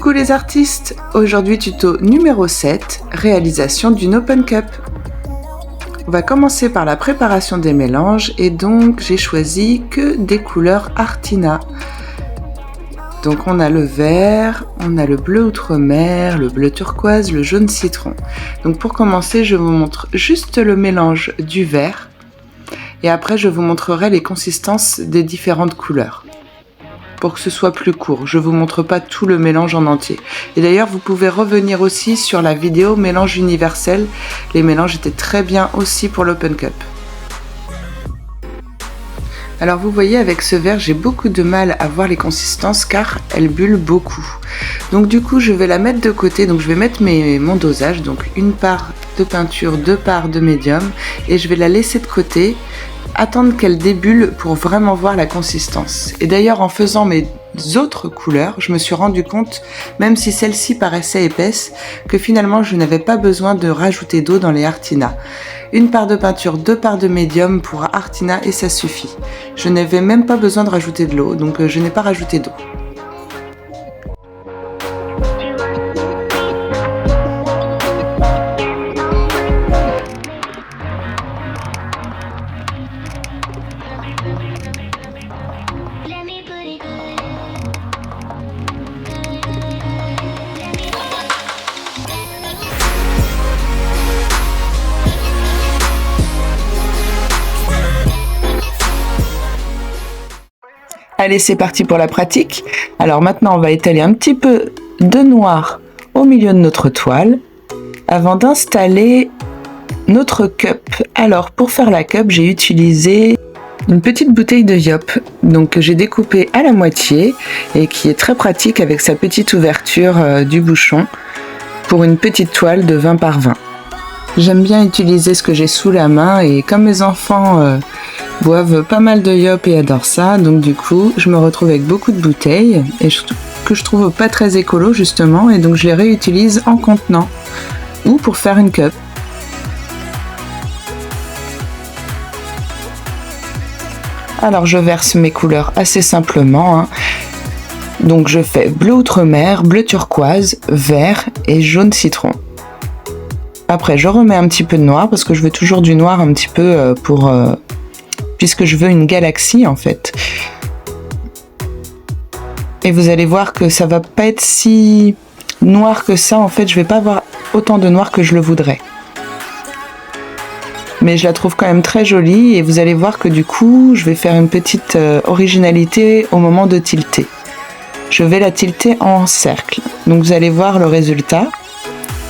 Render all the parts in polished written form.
Coucou les artistes, aujourd'hui tuto numéro 7, réalisation d'une Open Cup. On va commencer par la préparation des mélanges et donc j'ai choisi que des couleurs Artina. Donc on a le vert, on a le bleu outre-mer, le bleu turquoise, le jaune citron. Donc pour commencer, je vous montre juste le mélange du vert et après je vous montrerai les consistances des différentes couleurs. Pour que ce soit plus court, je vous montre pas tout le mélange en entier. Et d'ailleurs, vous pouvez revenir aussi sur la vidéo mélange universel. Les mélanges étaient très bien aussi pour l'Open Cup. Alors vous voyez, avec ce vert, j'ai beaucoup de mal à voir les consistances car elles bullent beaucoup. Donc du coup, je vais la mettre de côté. Donc je vais mettre mon dosage, donc une part de peinture, 2 parts de médium, et je vais la laisser de côté. Attendre qu'elle débulle pour vraiment voir la consistance. Et d'ailleurs, en faisant mes autres couleurs, je me suis rendu compte, même si celle-ci paraissait épaisse, que finalement je n'avais pas besoin de rajouter d'eau dans les Artina. Une part de peinture, 2 parts de médium pour Artina et ça suffit. Je n'avais même pas besoin de rajouter de l'eau, donc je n'ai pas rajouté d'eau. Allez, c'est parti pour la pratique. Alors maintenant, on va étaler un petit peu de noir au milieu de notre toile avant d'installer notre cup. Alors, pour faire la cup, j'ai utilisé une petite bouteille de Yop, donc que j'ai découpée à la moitié et qui est très pratique avec sa petite ouverture du bouchon pour une petite toile de 20 par 20. J'aime bien utiliser ce que j'ai sous la main et comme mes enfants boivent pas mal de Yop et adorent ça, donc du coup je me retrouve avec beaucoup de bouteilles et que je trouve pas très écolo justement, et donc je les réutilise en contenant ou pour faire une cup. Alors je verse mes couleurs assez simplement, hein. Donc je fais bleu outre-mer, bleu turquoise, vert et jaune citron. Après je remets un petit peu de noir parce que je veux toujours du noir un petit peu puisque je veux une galaxie en fait. Et vous allez voir que ça va pas être si noir que ça, en fait je vais pas avoir autant de noir que je le voudrais. Mais je la trouve quand même très jolie et vous allez voir que du coup je vais faire une petite originalité au moment de tilter. Je vais la tilter en cercle, donc vous allez voir le résultat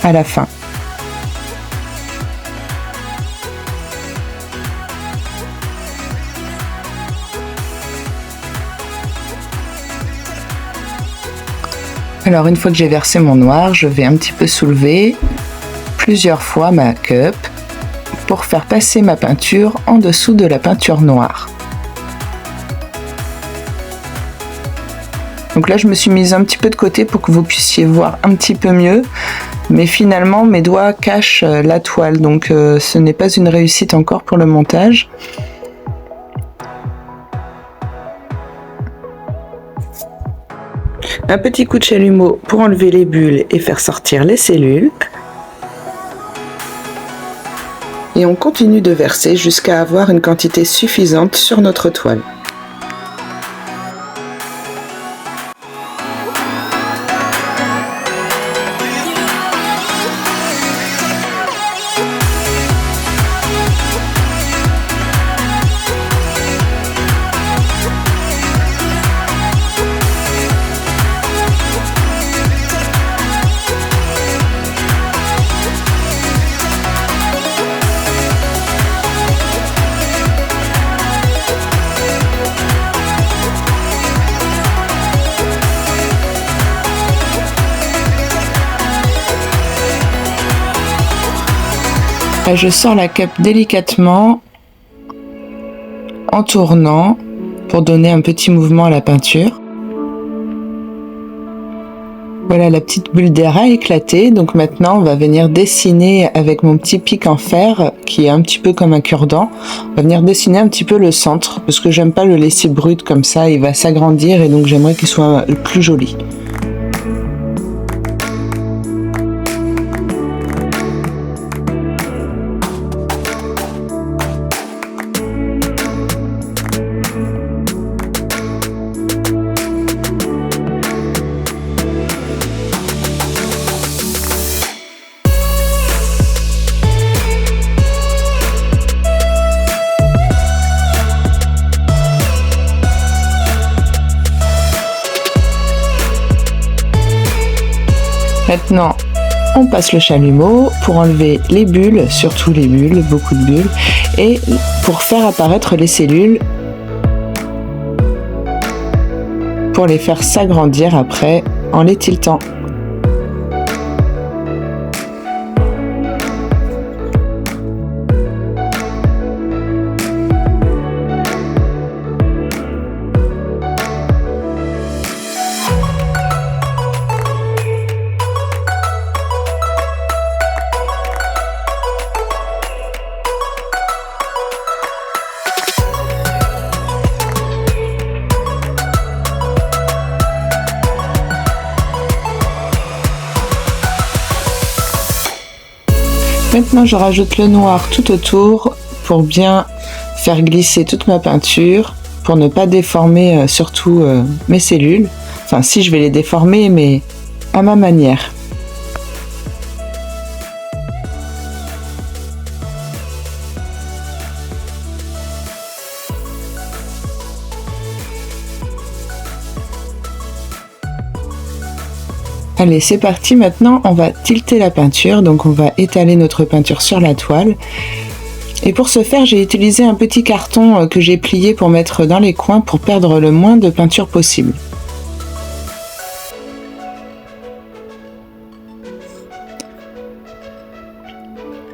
à la fin. Alors une fois que j'ai versé mon noir, je vais un petit peu soulever plusieurs fois ma cup pour faire passer ma peinture en dessous de la peinture noire. Donc là je me suis mise un petit peu de côté pour que vous puissiez voir un petit peu mieux, mais finalement mes doigts cachent la toile, donc ce n'est pas une réussite encore pour le montage. Un petit coup de chalumeau pour enlever les bulles et faire sortir les cellules. Et on continue de verser jusqu'à avoir une quantité suffisante sur notre toile. Je sors la cup délicatement en tournant pour donner un petit mouvement à la peinture. Voilà, la petite bulle d'air a éclaté, donc maintenant on va venir dessiner avec mon petit pic en fer qui est un petit peu comme un cure-dent. On va venir dessiner un petit peu le centre parce que j'aime pas le laisser brut comme ça, il va s'agrandir et donc j'aimerais qu'il soit plus joli. Maintenant, on passe le chalumeau pour enlever les bulles, surtout les bulles, beaucoup de bulles, et pour faire apparaître les cellules, pour les faire s'agrandir après en les tiltant. Maintenant, je rajoute le noir tout autour pour bien faire glisser toute ma peinture, pour ne pas déformer surtout mes cellules. Enfin, si, je vais les déformer, mais à ma manière. Allez, c'est parti. Maintenant, on va tilter la peinture. Donc, on va étaler notre peinture sur la toile. Et pour ce faire, j'ai utilisé un petit carton que j'ai plié pour mettre dans les coins pour perdre le moins de peinture possible.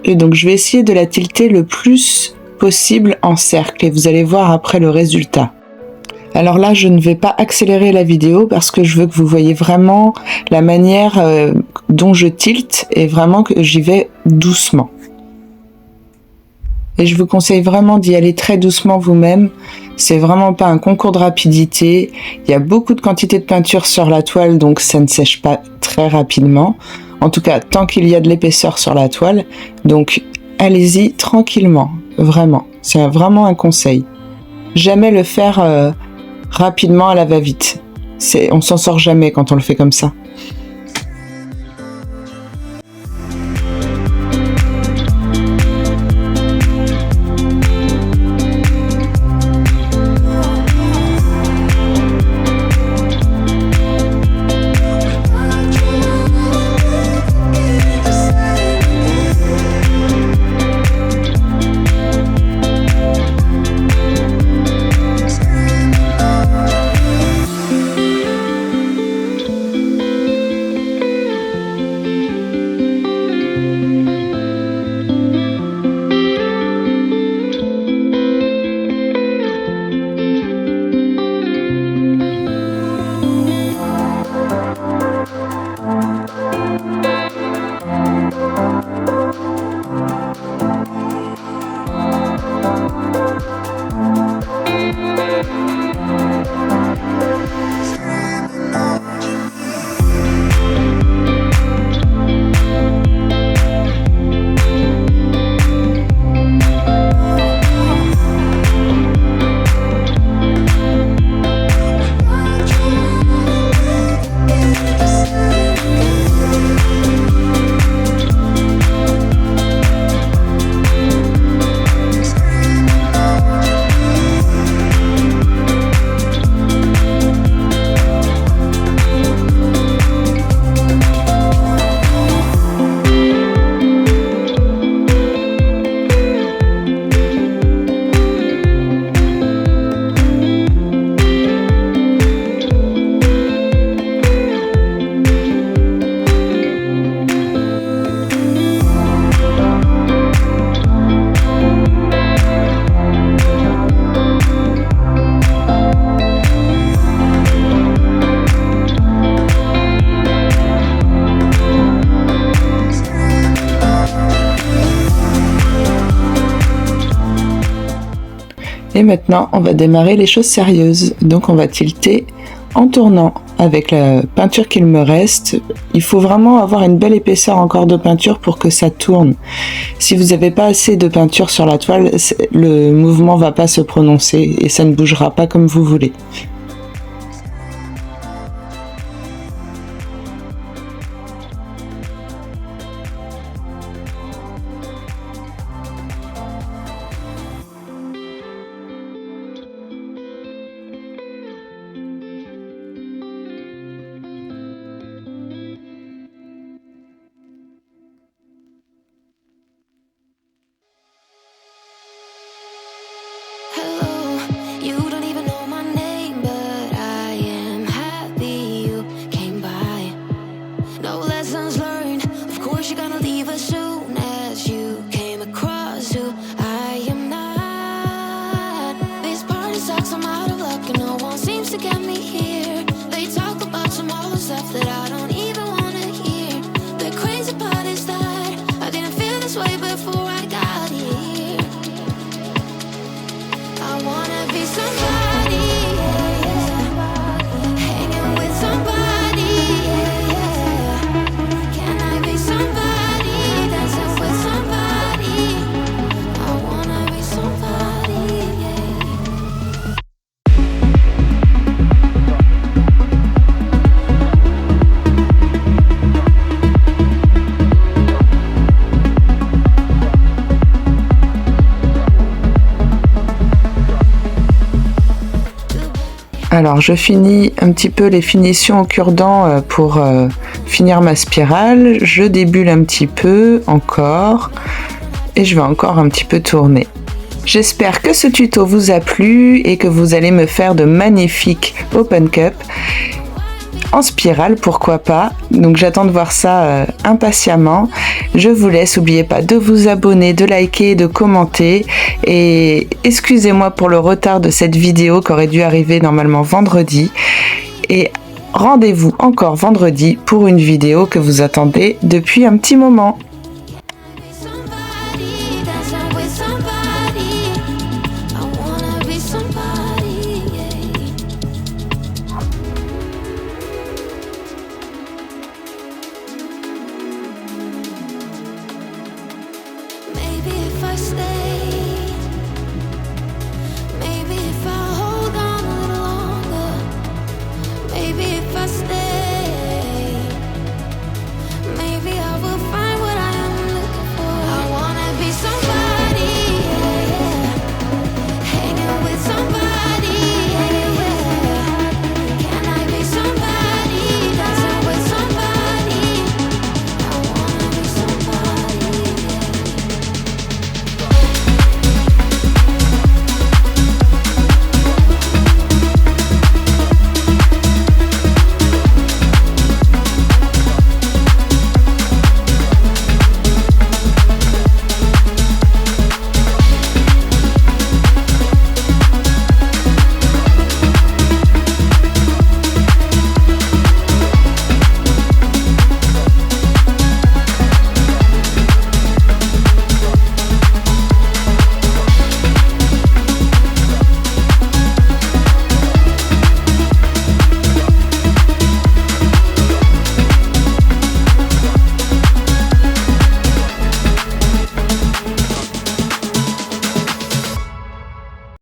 Et donc, je vais essayer de la tilter le plus possible en cercle. Et vous allez voir après le résultat. Alors là, je ne vais pas accélérer la vidéo parce que je veux que vous voyez vraiment la manière dont je tilte et vraiment que j'y vais doucement. Et je vous conseille vraiment d'y aller très doucement vous-même. C'est vraiment pas un concours de rapidité. Il y a beaucoup de quantité de peinture sur la toile, donc ça ne sèche pas très rapidement. En tout cas, tant qu'il y a de l'épaisseur sur la toile. Donc, allez-y tranquillement, vraiment. C'est vraiment un conseil. Jamais le faire rapidement à la va-vite. On s'en sort jamais quand on le fait comme ça. Et maintenant, on va démarrer les choses sérieuses. Donc on va tilter en tournant avec la peinture qu'il me reste. Il faut vraiment avoir une belle épaisseur encore de peinture pour que ça tourne. Si vous n'avez pas assez de peinture sur la toile, le mouvement ne va pas se prononcer et ça ne bougera pas comme vous voulez. Alors je finis un petit peu les finitions au cure-dent pour finir ma spirale. Je débule un petit peu encore et je vais encore un petit peu tourner. J'espère que ce tuto vous a plu et que vous allez me faire de magnifiques open cup en spirale, pourquoi pas. Donc j'attends de voir ça impatiemment. Je vous laisse, n'oubliez pas de vous abonner, de liker, de commenter, et excusez-moi pour le retard de cette vidéo qui aurait dû arriver normalement vendredi, et rendez-vous encore vendredi pour une vidéo que vous attendez depuis un petit moment.